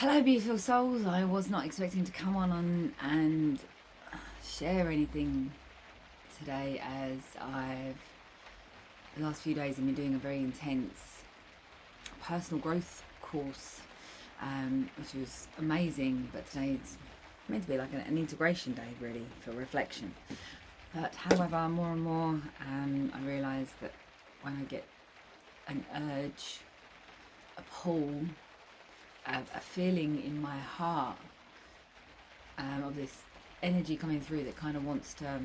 Hello, beautiful souls. I was not expecting to come on and share anything today, as the last few days I've been doing a very intense personal growth course, which was amazing. But today it's meant to be like an integration day, really, for reflection. But however, more and more, I realise that when I get an urge, a pull, a feeling in my heart of this energy coming through that kind of wants to,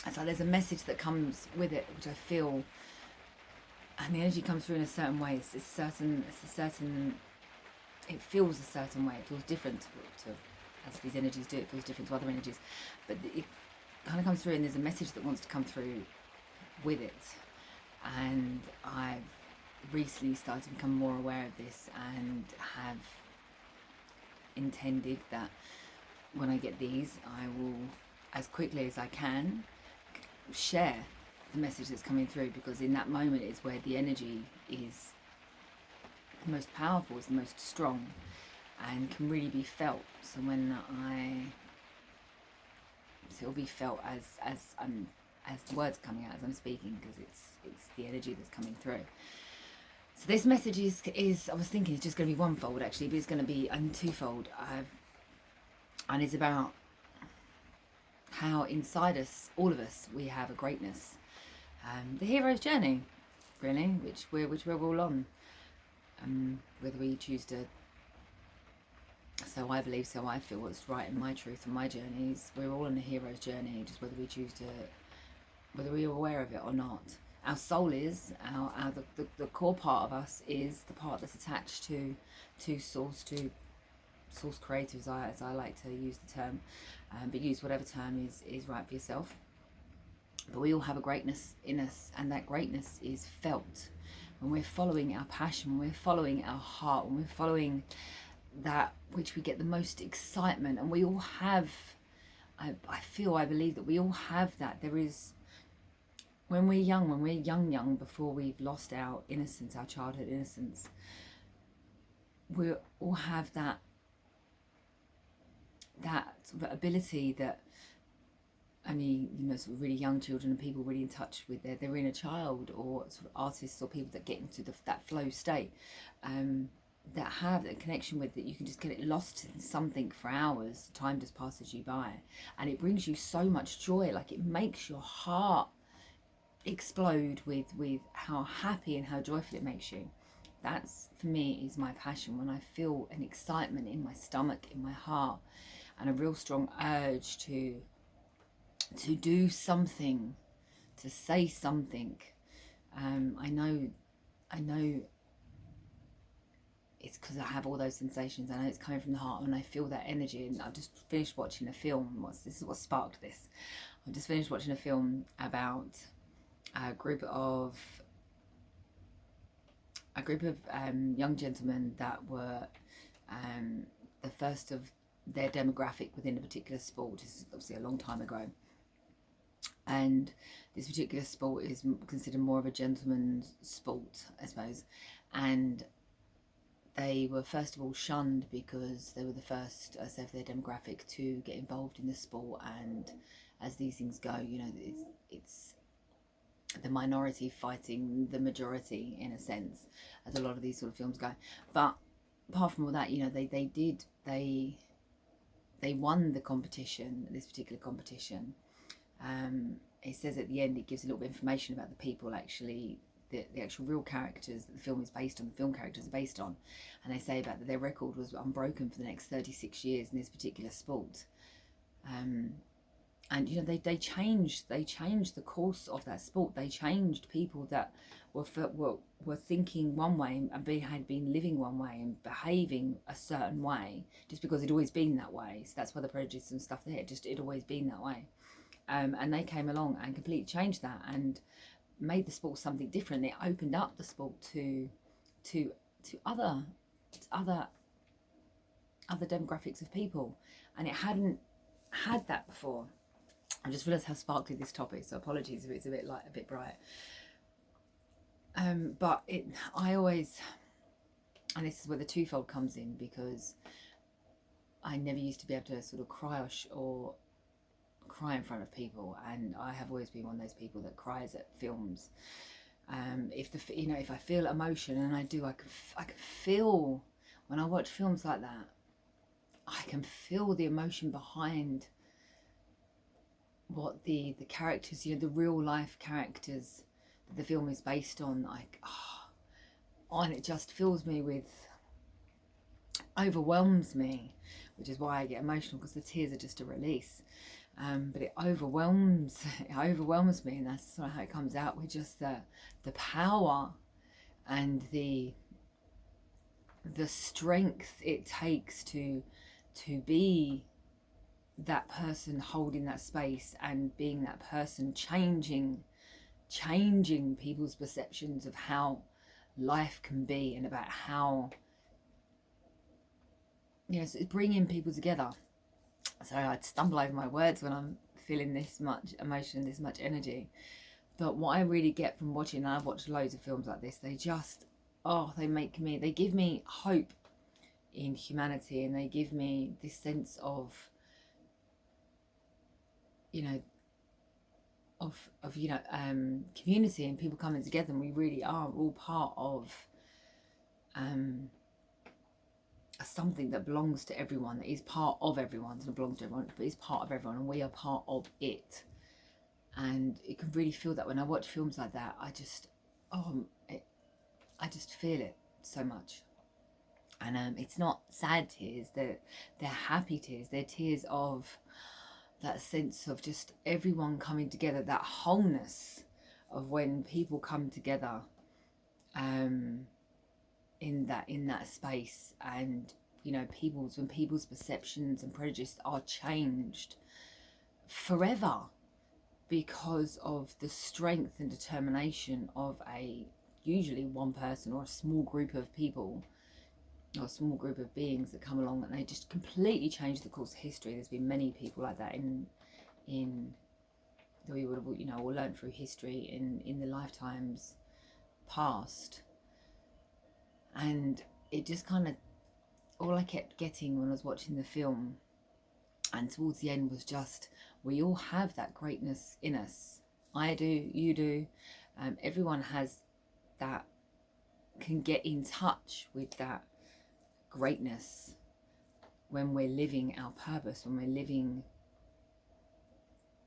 it's like there's a message that comes with it, which I feel, and the energy comes through in a certain way. It feels a certain way. It feels different to as these energies do. It feels different to other energies, but it kind of comes through, and there's a message that wants to come through with it. And I've recently started to become more aware of this, and have intended that when I get these, I will, as quickly as I can, share the message that's coming through, because in that moment is where the energy is the most powerful, is the most strong, and can really be felt. So it'll be felt as the words are coming out as I'm speaking, because it's the energy that's coming through. So this message is I was thinking it's just going to be one-fold actually, but it's going to be twofold. And it's about how inside us, all of us, we have a greatness, the hero's journey, really, which we're all on. Whether we choose to, so I believe, so I feel, what's right in my truth and my journeys, we're all on a hero's journey, just whether we choose to, whether we're aware of it or not. Our soul is, the core part of us is the part that's attached to source, to source creator, as I like to use the term, but use whatever term is right for yourself. But we all have a greatness in us, and that greatness is felt when we're following our passion, when we're following our heart, when we're following that which we get the most excitement. And we all have, I believe that we all have that. There is, when we're young, before we've lost our innocence, our childhood innocence, we all have that sort of ability that only, sort of really young children and people really in touch with their inner child, or sort of artists or people that get into that flow state, that have that connection with, that you can just get lost in something for hours. Time just passes you by, and it brings you so much joy. Like, it makes your heart explode with how happy and how joyful it makes you. That's, for me, is my passion. When I feel an excitement in my stomach, in my heart, and a real strong urge to do something, to say something. I know it's because I have all those sensations. I know it's coming from the heart, and I feel that energy. And I've just finished watching a film. This is what sparked this. I've just finished watching a film about a group of young gentlemen that were the first of their demographic within a particular sport. This is obviously a long time ago, and this particular sport is considered more of a gentleman's sport, I suppose. And they were first of all shunned because they were the first, I say, of their demographic to get involved in the sport. And as these things go, it's the minority fighting the majority, in a sense, as a lot of these sort of films go. But apart from all that, they won the competition, this particular competition. It says at the end, it gives a little bit of information about the people, actually, the actual real characters that the film is based on, the film characters are based on. And they say about that their record was unbroken for the next 36 years in this particular sport. And they changed the course of that sport. They changed people that were thinking one way and had been living one way and behaving a certain way, just because it'd always been that way. So that's why the prejudice and stuff there, it'd always been that way. And they came along and completely changed that and made the sport something different. It opened up the sport to other demographics of people, and it hadn't had that before. I just realised how sparkly this topic, so apologies if it's a bit bright. But I always and this is where the twofold comes in, because I never used to be able to sort of cry or cry in front of people, and I have always been one of those people that cries at films. If I feel emotion, and I do, I can feel when I watch films like that. I can feel the emotion behind what the characters, the real life characters that the film is based on. And it just fills me with, overwhelms me, which is why I get emotional, because the tears are just a release. But it overwhelms me, and that's sort of how it comes out, with just the power and the strength it takes to be that person holding that space, and being that person changing people's perceptions of how life can be, and about how, so it's bringing people together. So I stumble over my words when I'm feeling this much emotion, this much energy. But what I really get from watching, and I've watched loads of films like this, they just, they give me hope in humanity, and they give me this sense of, community, and people coming together, and we really are all part of something that belongs to everyone, that is part of everyone, doesn't belong to everyone, but is part of everyone, and we are part of it. And you can really feel that when I watch films like that. I just feel it so much. And it's not sad tears, they're happy tears. They're tears of that sense of just everyone coming together, that wholeness of when people come together in that space, and when people's perceptions and prejudice are changed forever, because of the strength and determination of usually one person, or a small group of people, or a small group of beings that come along, and they just completely change the course of history. There's been many people like that in that we would have all learned through history in the lifetimes past. And it just kind of, all I kept getting when I was watching the film and towards the end was just, we all have that greatness in us. I do, you do, everyone has that, can get in touch with that greatness when we're living our purpose, when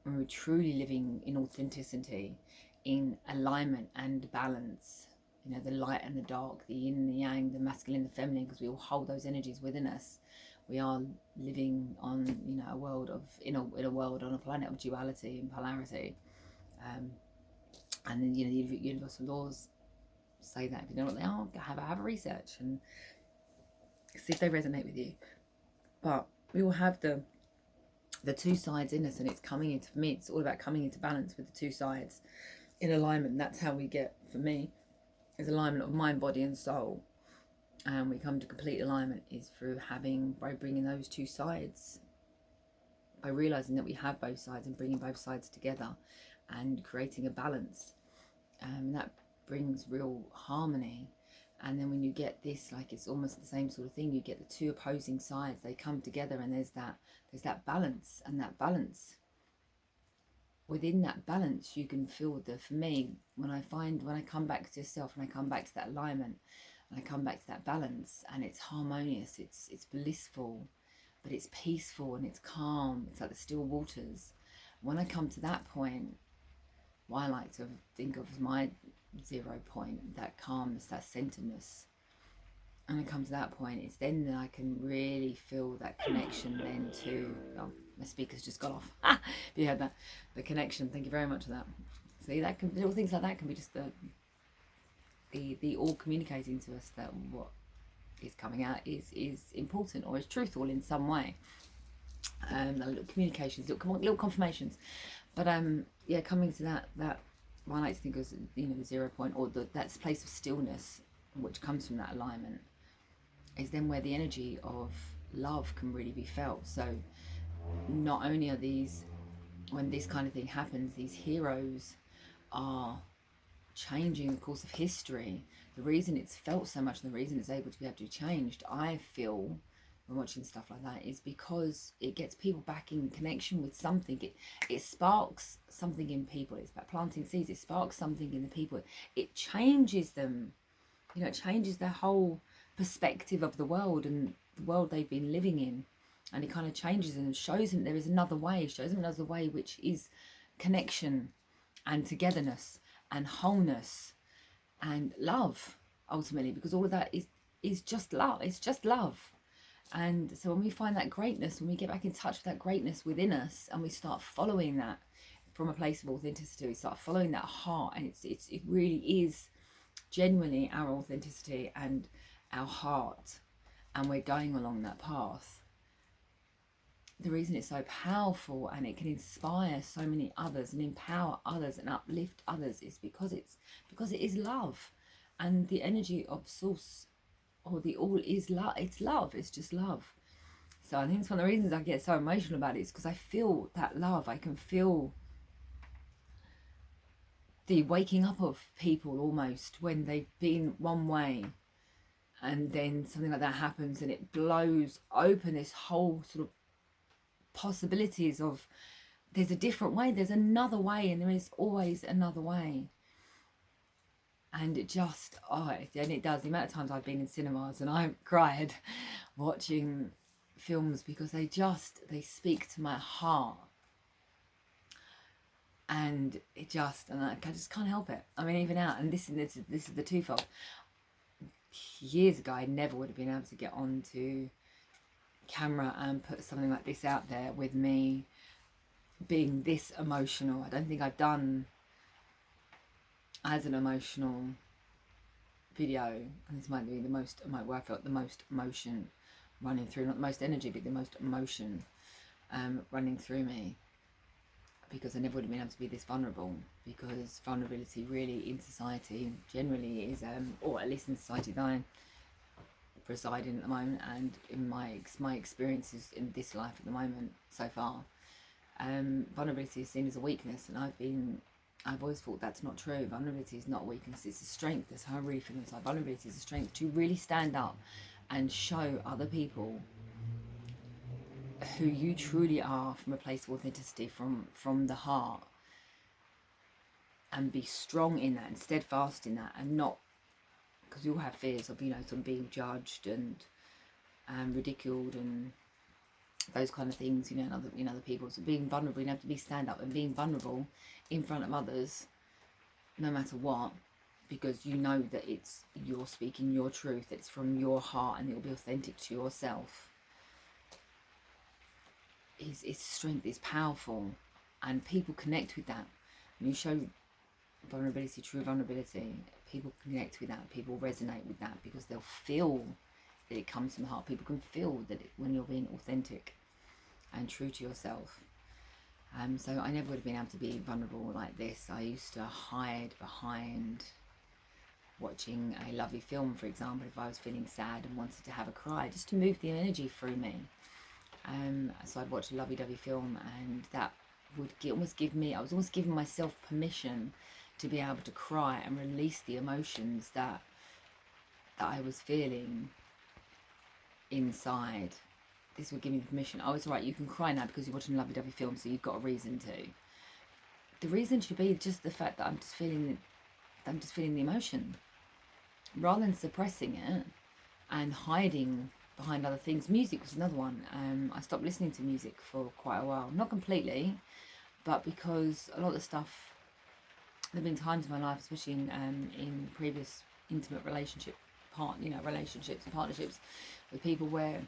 we're truly living in authenticity, in alignment and balance, the light and the dark, the yin and the yang, the masculine and the feminine, because we all hold those energies within us. We are living on a world of in a world, on a planet of duality and polarity, and then the universal laws say that. If you know what they are, have a research and see if they resonate with you. But we all have the two sides in us, and it's coming into, for me, it's all about coming into balance with the two sides in alignment. That's how we get, for me, is alignment of mind, body and soul. And we come to complete alignment is by bringing those two sides, by realizing that we have both sides, and bringing both sides together and creating a balance. That brings real harmony. And then when you get this, like, it's almost the same sort of thing, you get the two opposing sides, they come together, and there's that balance. And that balance, within that balance, you can feel for me, when I come back to yourself, and I come back to that alignment, and I come back to that balance, and it's harmonious, it's blissful, but it's peaceful, and it's calm. It's like the still waters. When I come to that point, what I like to think of as my 0 point, that calmness, that centeredness, and I come to that point, it's then that I can really feel that connection then to, my speaker's just got off. If you heard that, the connection. Thank you very much for that. See, that can, little things like that can be just the all communicating to us that what is coming out is important, or is truthful in some way. Little communications, little confirmations. But coming to that what I like to think of, the 0 point, or that place of stillness, which comes from that alignment, is then where the energy of love can really be felt. So not only are these, when this kind of thing happens, these heroes are changing the course of history. The reason it's felt so much and the reason it's able to be able to be changed, I feel, when watching stuff like that, is because it gets people back in connection with something. It sparks something in people. It's about planting seeds. It sparks something in the people. It changes them. You know, it changes their whole perspective of the world and the world they've been living in. And it kind of changes them and shows them there is another way. Shows them another way, which is connection and togetherness and wholeness and love, ultimately, because all of that is just love. It's just love. And so when we find that greatness, when we get back in touch with that greatness within us, and we start following that from a place of authenticity, we start following that heart, and it really is genuinely our authenticity and our heart, and we're going along that path. The reason it's so powerful and it can inspire so many others and empower others and uplift others is because it is love, and the energy of source, or the all, is love. It's love. It's just love. So I think it's one of the reasons I get so emotional about it, is because I feel that love. I can feel the waking up of people almost when they've been one way, and then something like that happens and it blows open this whole sort of possibilities of there's a different way, there's another way, and there is always another way. And it just, and it does. The amount of times I've been in cinemas and I've cried watching films because they speak to my heart. And I just can't help it. I mean, even out, and this is the twofold. Years ago, I never would have been able to get onto camera and put something like this out there with me being this emotional. I don't think I've done as an emotional video, and this might be where I felt the most emotion running through, not the most energy, but the most emotion running through me, because I never would have been able to be this vulnerable, because vulnerability really in society generally is, or at least in society that I reside in at the moment, and in my experiences in this life at the moment so far, vulnerability is seen as a weakness, and I've always thought that's not true. Vulnerability is not weakness, it's a strength. That's how I really feel inside. Vulnerability is a strength to really stand up and show other people who you truly are from a place of authenticity, from the heart, and be strong in that and steadfast in that, and not, because we all have fears of, sort of being judged and ridiculed and those kind of things, and other people. So being vulnerable, you have to stand up and being vulnerable in front of others, no matter what, because you know that you're speaking your truth, it's from your heart, and it will be authentic to yourself. Its strength is powerful, and people connect with that. When you show vulnerability, true vulnerability, people connect with that, people resonate with that, because they'll feel that it comes from the heart. People can feel that when you're being authentic and true to yourself. So I never would have been able to be vulnerable like this. I used to hide behind watching a lovely film, for example, if I was feeling sad and wanted to have a cry, just to move the energy through me. So I'd watch a lovey-dovey film, and that would almost give me, I was almost giving myself permission to be able to cry and release the emotions that I was feeling inside. This would give me the permission. Oh, it's all right, you can cry now because you're watching a lovey-dovey film, so you've got a reason to. The reason should be just the fact that I'm just feeling the emotion, rather than suppressing it and hiding behind other things. Music was another one. I stopped listening to music for quite a while, not completely, but because a lot of the stuff, there have been times in my life, especially in previous intimate relationships and partnerships with people, where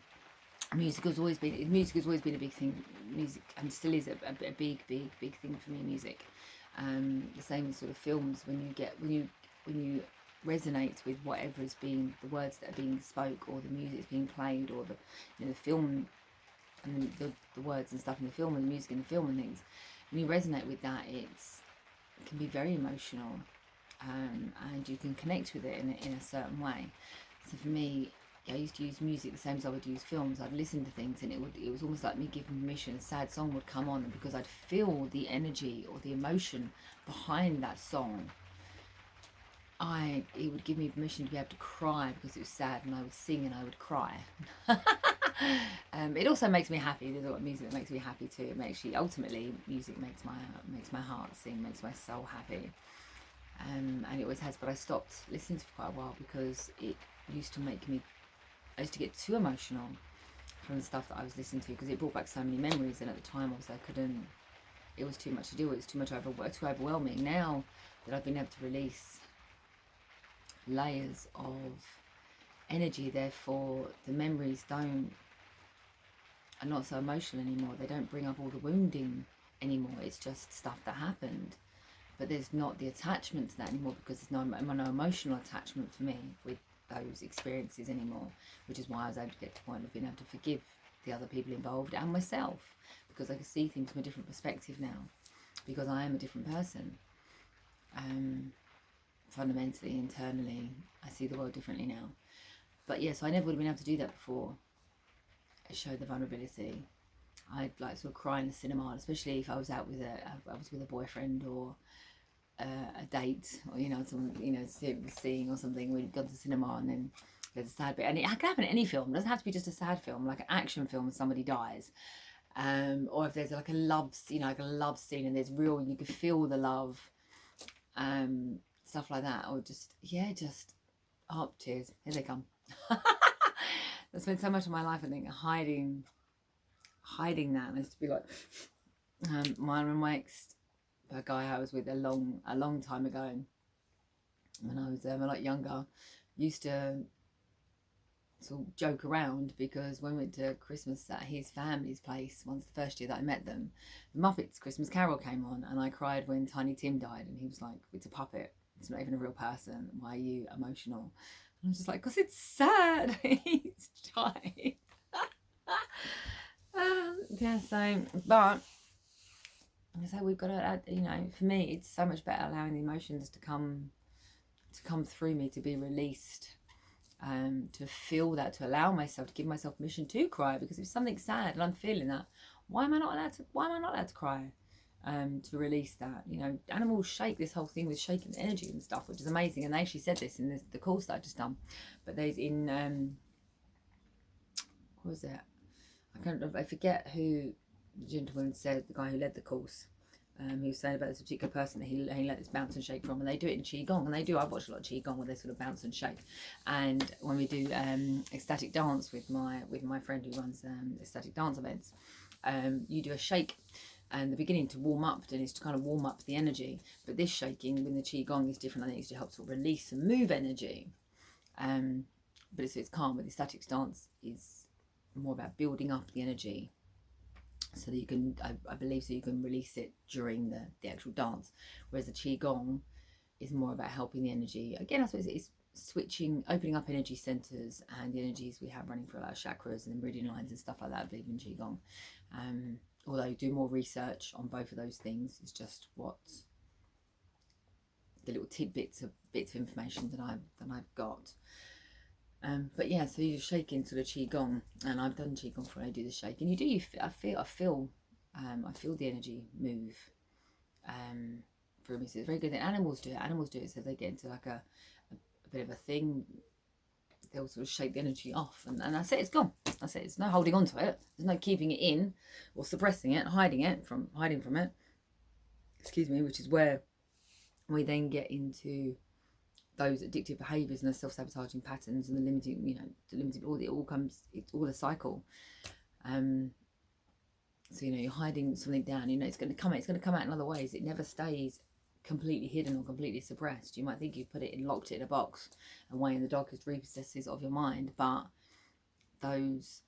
music has always been a big thing. Music, and still is a big thing for me. Music, the same sort of films, when you resonate with whatever is being, the words that are being spoke, or the music that's being played, or the film and the words and stuff in the film, and the music in the film and things. When you resonate with that, it can be very emotional, and you can connect with it in a certain way. So for me, I used to use music the same as I would use films. I'd listen to things, and it was almost like me giving permission. A sad song would come on, and because I'd feel the energy or the emotion behind that song, it would give me permission to be able to cry because it was sad, and I would sing and I would cry. It also makes me happy. There's a lot of music that makes me happy too. It makes ultimately, music makes my heart sing, makes my soul happy, and it always has. But I stopped listening to it for quite a while because it used to make me. I used to get too emotional from the stuff that I was listening to because it brought back so many memories, and at the time I couldn't. It was too much to deal with. It's too overwhelming. Now that I've been able to release layers of energy, therefore the memories are not so emotional anymore. They don't bring up all the wounding anymore. It's just stuff that happened, but there's not the attachment to that anymore because there's no emotional attachment for me with those experiences anymore, which is why I was able to get to the point of being able to forgive the other people involved and myself, because I can see things from a different perspective now, because I am a different person. Fundamentally, internally, I see the world differently now. But yes, I never would have been able to do that before. I showed the vulnerability. I'd like sort of cry in the cinema, especially if I was out with a boyfriend or a date, or someone seeing or something. We'd gone to the cinema and then there's a sad bit, and it can happen in any film. It doesn't have to be just a sad film, like an action film and somebody dies, or if there's like a love scene and there's real, you can feel the love, stuff like that, or just tears. Here they come. I spent so much of my life, I think, hiding that. And I used to be like, my ex, a guy I was with a long time ago, when I was a lot younger, used to sort of joke around because when we went to Christmas at his family's place, once the first year that I met them, the Muppets Christmas Carol came on, and I cried when Tiny Tim died, and he was like, "It's a puppet. It's not even a real person. Why are you emotional?" And I was just like, "Because it's sad. He's died." But we've got to, for me, it's so much better allowing the emotions to come through me, to be released, to feel that, to allow myself, to give myself permission to cry, because if something's sad and I'm feeling that, why am I not allowed to cry? To release that, animals shake, this whole thing with shaking energy and stuff, which is amazing. And they actually said this in the course that I just done, but there's what was it? I forget who the gentleman said, the guy who led the course. He was saying about this particular person that he let this bounce and shake from, and they do it in Qigong, and I've watched a lot of Qigong where they sort of bounce and shake. And when we do ecstatic dance with my friend who runs ecstatic dance events, you do a shake, and the beginning to warm up, and it's to kind of warm up the energy. But this shaking with the Qigong is different. I think it's to help sort of release and move energy. But it's calm. With the ecstatic dance is more about building up the energy, so that you can, I believe, so you can release it during the actual dance. Whereas the Qigong is more about helping the energy. Again, I suppose it's switching, opening up energy centers and the energies we have running through our chakras and the meridian lines and stuff like that, I believe in Qigong. Although do more research on both of those things is just what the little tidbits of information that I've got. But yeah, so you're shaking sort of Qigong, and I've done Qigong before. I do the shake, and I feel the energy move through me. So it's very good. And animals do it. So they get into like a bit of a thing, they'll sort of shake the energy off, and that's it. It's gone. That's it. There's no holding on to it. There's no keeping it in or suppressing it, hiding from it. Excuse me. Which is where we then get into those addictive behaviours and the self-sabotaging patterns and the limiting, it's all a cycle. So you're hiding something down, it's going to come out in other ways. It never stays completely hidden or completely suppressed. You might think you've locked it in a box away in the darkest recesses of your mind, but those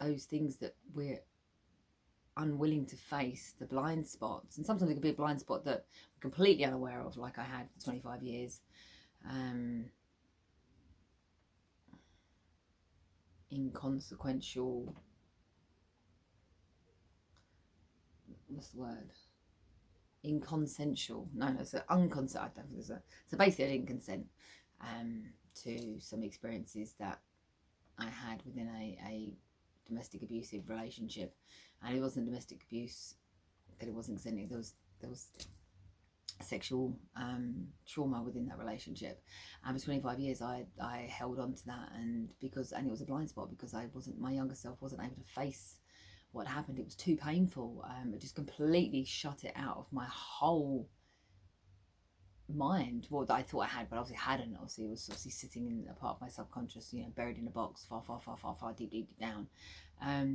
things that we're unwilling to face, the blind spots, and sometimes it could be a blind spot that we're completely unaware of, like I had for 25 years. Inconsequential, what's the word? Inconsensual. No, so unconsent. I don't think so basically I didn't consent to some experiences that I had within a domestic abusive relationship, and it wasn't domestic abuse that it wasn't consenting. There was sexual trauma within that relationship. And for 25 years I held on to that, and it was a blind spot because my younger self wasn't able to face what happened. It was too painful. It just completely shut it out of my whole mind. Well, that I thought I had, but obviously hadn't. Obviously it was obviously sitting in a part of my subconscious, buried in a box, far deep down.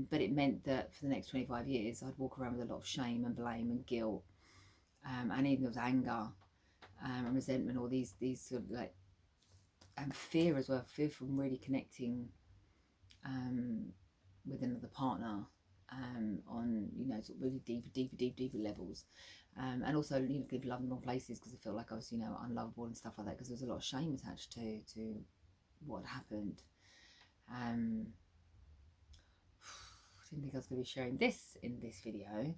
But it meant that for the next 25 years I'd walk around with a lot of shame and blame and guilt, and even there was anger, and resentment, all these sort of like, and fear as well, fear from really connecting with another partner, on sort of really deeper levels, and also give love in wrong places because I felt like I was unlovable and stuff like that, because there was a lot of shame attached to what happened. I didn't think I was going to be sharing this in this video.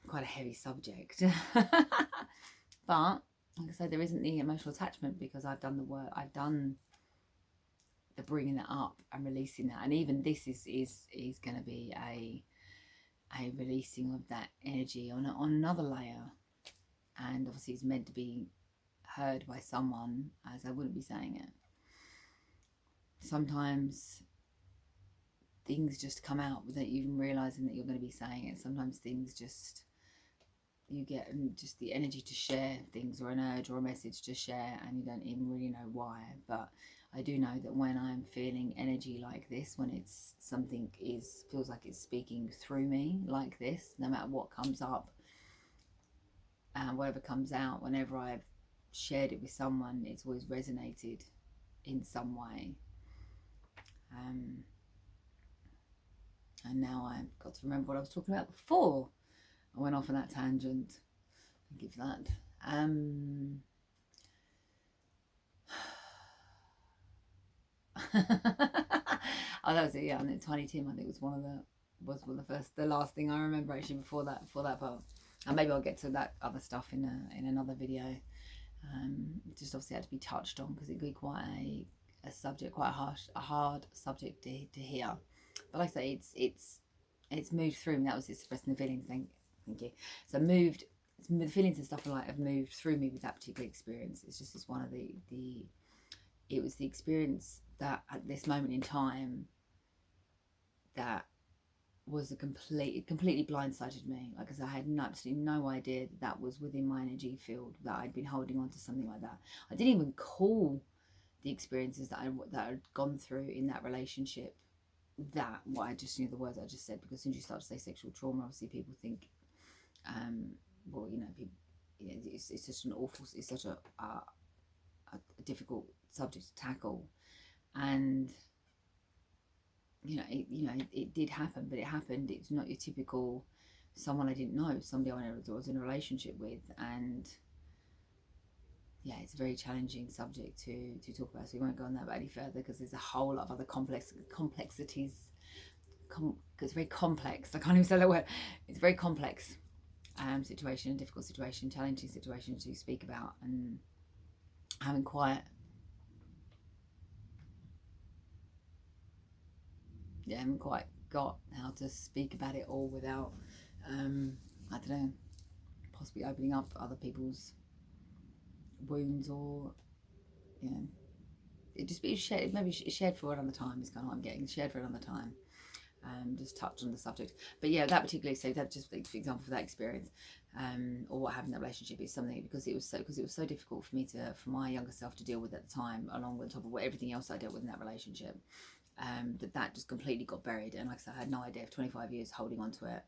Quite a heavy subject. But like I said, there isn't the emotional attachment because I've done the work. I've done the bringing that up and releasing that, and even this is going to be a releasing of that energy on another layer, and obviously it's meant to be heard by someone, as I wouldn't be saying it. Sometimes things just come out without you even realizing that you're going to be saying it. Sometimes things just, you get just the energy to share things, or an urge or a message to share, and you don't even really know why. But I do know that when I'm feeling energy like this, when it's something feels like it's speaking through me like this, no matter what comes up and whatever comes out, whenever I've shared it with someone, it's always resonated in some way. And now I've got to remember what I was talking about before I went off on that tangent. Thank you for that. Oh, that was it. Yeah, and Tiny Tim, I think, was one of the last thing I remember actually before that part. And maybe I'll get to that other stuff in another video. Just obviously had to be touched on because it could be quite a subject, quite a hard subject to hear. But like I say, it's moved through me. That was expressing the feelings. Thank you. So the feelings and stuff have moved through me with that particular experience. It's one of it was the experience that at this moment in time that was completely blindsided me. Like I said, I had absolutely no idea that was within my energy field, that I'd been holding on to something like that. I didn't even call the experiences that I'd gone through in that relationship what I just knew, the words I just said, because as soon as you start to say sexual trauma, obviously people think, people, it's such an awful, it's such a difficult subject to tackle, and it did happen, but it happened. It's not your typical someone I didn't know, somebody I was in a relationship with, and yeah, it's a very challenging subject to talk about, so we won't go on that any further because there's a whole lot of other complexities. It's very complex. I can't even say that word. It's a very complex situation, difficult situation, challenging situation to speak about, and haven't quite got how to speak about it all without I don't know, possibly opening up other people's wounds, or it just be shared, maybe shared for another time is kind of what I'm getting, shared for another time. Just touch on the subject, but yeah, that particularly, so that just for example for that experience, or what happened in that relationship, is something because it was so difficult for my younger self to deal with at the time, along with top of everything else I dealt with in that relationship, that just completely got buried. And like I said, I had no idea, of 25 years holding on to it,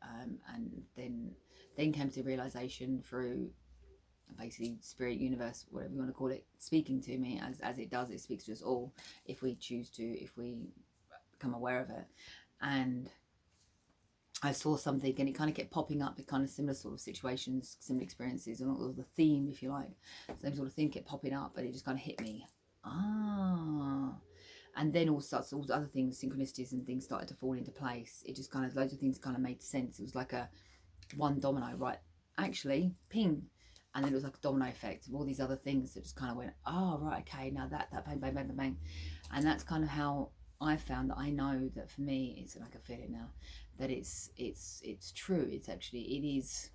and then came to the realization through basically spirit, universe, whatever you want to call it, speaking to me as it does. It speaks to us all if we choose to, if we become aware of it. And I saw something, and it kind of kept popping up with kind of similar sort of situations, similar experiences, and all the theme, if you like, same sort of thing kept popping up, but it just kind of hit me. And then all other things, synchronicities and things started to fall into place. It just kind of, loads of things kind of made sense. It was like a one domino, right? Actually, ping. And then it was like a domino effect of all these other things that just kind of went, oh, right, okay, now that bang, bang, bang, bang, bang. And that's kind of how I found that I know that for me, it's like I feel it now, that it's true. It's actually, it is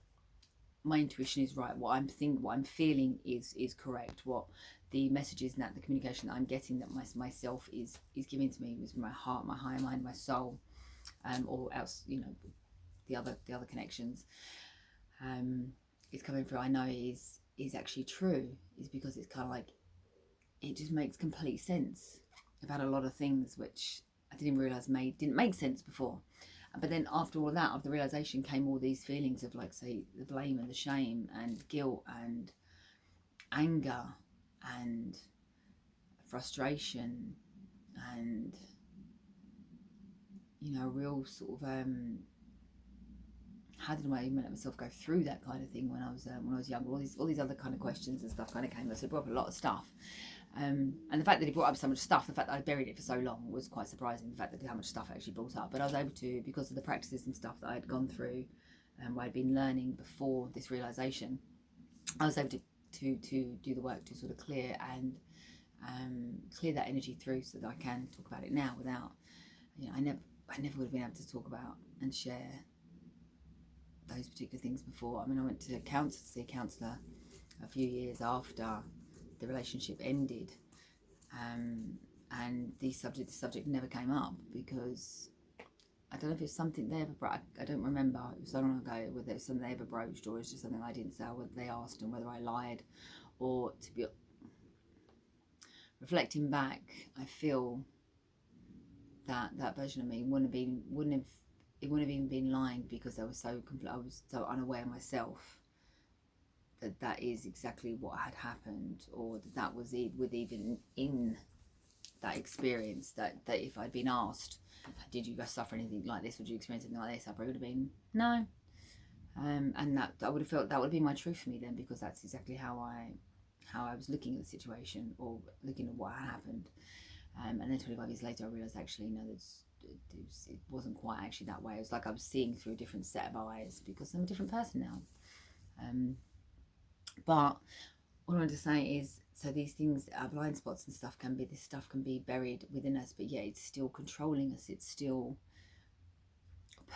my intuition is right, what I'm thinking, what I'm feeling is correct, what the messages and that the communication that I'm getting, that myself is giving to me, with my heart, my higher mind, my soul, or else, you know, the other connections, is coming through, I know is actually true, is because it's kind of like, it just makes complete sense about a lot of things which I didn't realise didn't make sense before. But then after all that, after the realisation, came all these feelings of, like, say, the blame and the shame and guilt and anger and frustration and, you know, real sort of how did I even let myself go through that kind of thing when I was younger? All these other kind of questions and stuff kind of came up. So it brought up a lot of stuff. And the fact that it brought up so much stuff, the fact that I buried it for so long, was quite surprising. The fact that how much stuff I actually brought up, but I was able to, because of the practices and stuff that I had gone through, what I'd been learning before this realization, I was able to do the work to sort of clear that energy through, so that I can talk about it now without, you know, I never would have been able to talk about and share those particular things before. I mean, I went to see a counsellor a few years after the relationship ended, and the subject never came up, because I don't know if it's something they ever brought. I don't remember, it was so long ago, whether it was something they ever broached, or it's just something I didn't say, or whether they asked and whether I lied, or, to be reflecting back, I feel that version of me wouldn't have even been lying, because I was so unaware myself that is exactly what had happened, or that was it, with even in that experience, that if I'd been asked, did you guys suffer anything like this, would you experience anything like this, I probably would have been no. And that I would have felt that would be my truth for me then, because that's exactly how I was looking at the situation, or looking at what had happened. And then 25 years later, I realised, actually, no, it wasn't quite actually that way. It was like I was seeing through a different set of eyes, because I'm a different person now. But what I wanted to say is, so these things, our blind spots and stuff, this stuff can be buried within us, but yet it's still controlling us. It's still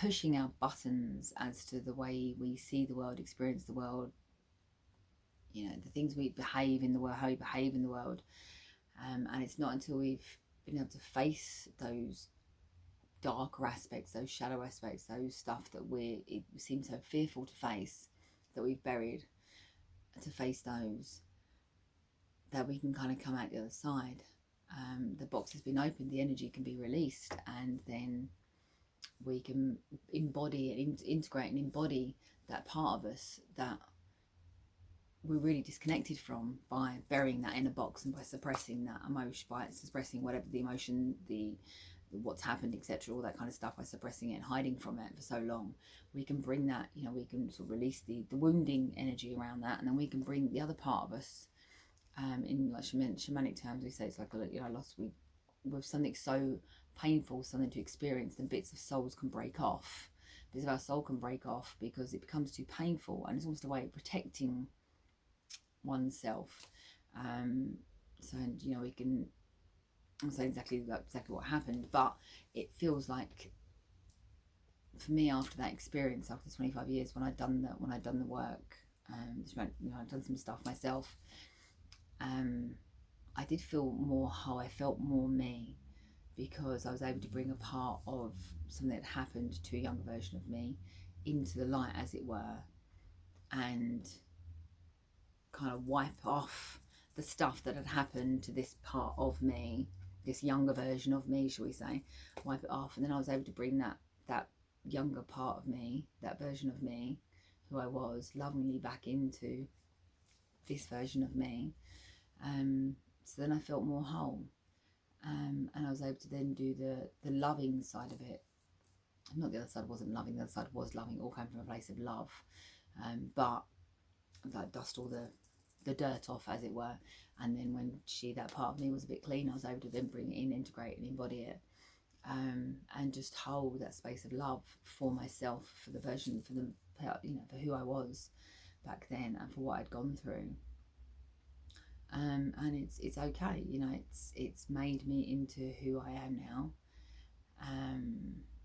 pushing our buttons as to the way we see the world, experience the world, you know, the things we behave in the world, how we behave in the world. And it's not until we've been able to face those darker aspects, those shadow aspects, those stuff that it seems so fearful to face, that we've buried, to face those, that we can kind of come out the other side. The box has been opened, the energy can be released, and then we can embody and integrate and embody that part of us that we're really disconnected from, by burying that in a box, and by suppressing that emotion, by suppressing whatever the emotion, what's happened, etc., all that kind of stuff, by suppressing it and hiding from it for so long. We can bring that, you know, we can sort of release the wounding energy around that, and then we can bring the other part of us, in like shamanic terms, we say it's like a, you know, with something so painful, something to experience, then bits of souls can break off. Bits of our soul can break off because it becomes too painful, and it's almost a way of protecting oneself. So, you know, we can, I'm saying exactly what happened, but it feels like, for me, after that experience, after 25 years, when I'd done the work, you know, I'd done some stuff myself, I did feel more whole. I felt more me, because I was able to bring a part of something that happened to a younger version of me into the light, as it were, and kind of wipe off the stuff that had happened to this part of me, this younger version of me, shall we say, wipe it off. And then I was able to bring that younger part of me, that version of me, who I was, lovingly back into this version of me. So then I felt more whole, and I was able to then do the loving side of it. Not the other side wasn't loving, the other side was loving, all came from a place of love, but like dust all the dirt off, as it were. And then when that part of me was a bit clean, I was able to then bring it in, integrate and embody it, and just hold that space of love for myself, for the version, for the, you know, for who I was back then, and for what I'd gone through. And it's okay, you know, it's made me into who I am now.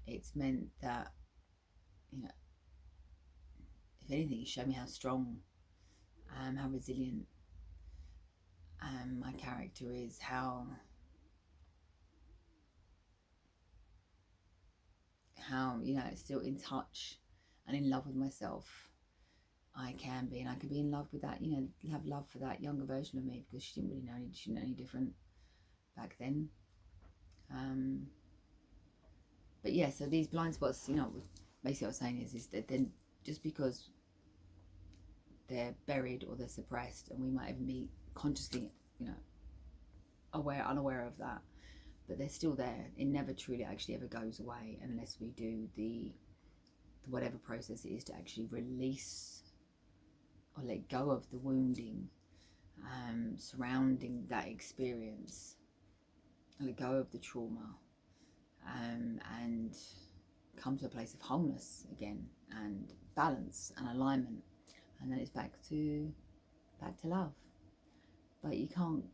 It's meant that, you know, if anything, it showed me how strong, how resilient my character is, how you know, it's still in touch and in love with myself I can be, and I could be in love with that, you know, have love for that younger version of me, because she didn't really know any different back then. But yeah, so these blind spots, you know, basically what I'm saying is that then just because they're buried or they're suppressed, and we might even be consciously, you know, unaware of that, but they're still there. It never truly actually ever goes away unless we do the whatever process it is to actually release or let go of the wounding surrounding that experience, let go of the trauma, and come to a place of wholeness again, and balance and alignment, and then it's back to love. But you can't,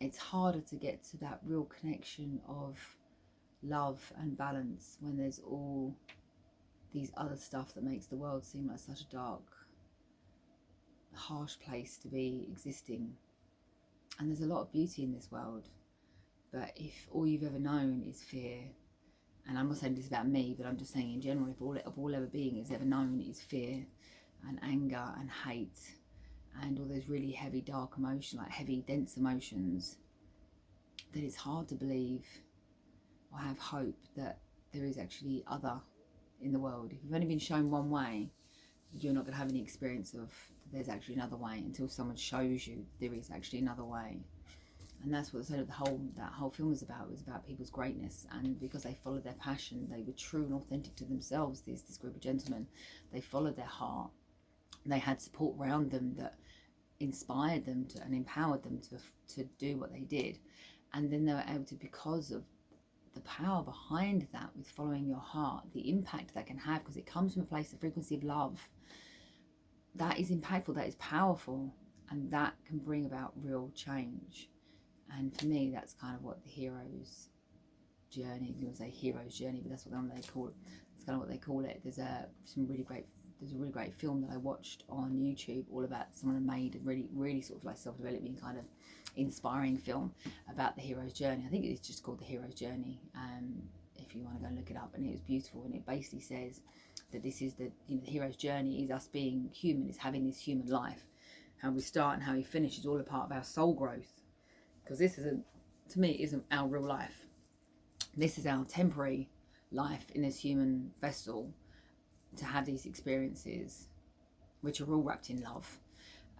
it's harder to get to that real connection of love and balance when there's all these other stuff that makes the world seem like such a dark, harsh place to be existing. And there's a lot of beauty in this world, but if all you've ever known is fear, and I'm not saying this about me, but I'm just saying in general, if all ever being has ever known is fear and anger and hate and all those really heavy, dark emotions, like heavy, dense emotions, then it's hard to believe or have hope that there is actually other in the world. If you've only been shown one way, you're not going to have any experience of there's actually another way until someone shows you there is actually another way. And that's what that whole film was about. It was about people's greatness, and because they followed their passion, they were true and authentic to themselves. This group of gentlemen, they followed their heart. They had support around them that inspired them to and empowered them to do what they did, and then they were able to, because of the power behind that, with following your heart, the impact that can have, because it comes from a place of frequency of love, that is impactful, that is powerful, and that can bring about real change. And for me, that's kind of what the hero's journey, you would say hero's journey, but that's what they call it. That's kind of what they call it. There's a really great film that I watched on YouTube, all about someone made a really sort of like self-development kind of inspiring film about the hero's journey. I think it's just called The Hero's Journey, if you want to go and look it up. And it was beautiful, and it basically says that this is the hero's journey is us being human, is having this human life. How we start and how we finish is all a part of our soul growth, because this isn't, to me, isn't our real life. This is our temporary life in this human vessel, to have these experiences, which are all wrapped in love,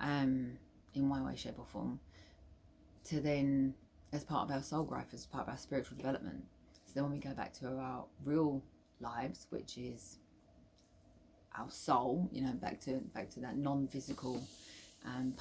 in one way, shape or form, to then, as part of our soul growth, as part of our spiritual development. So then when we go back to our real lives, which is our soul, back to that non-physical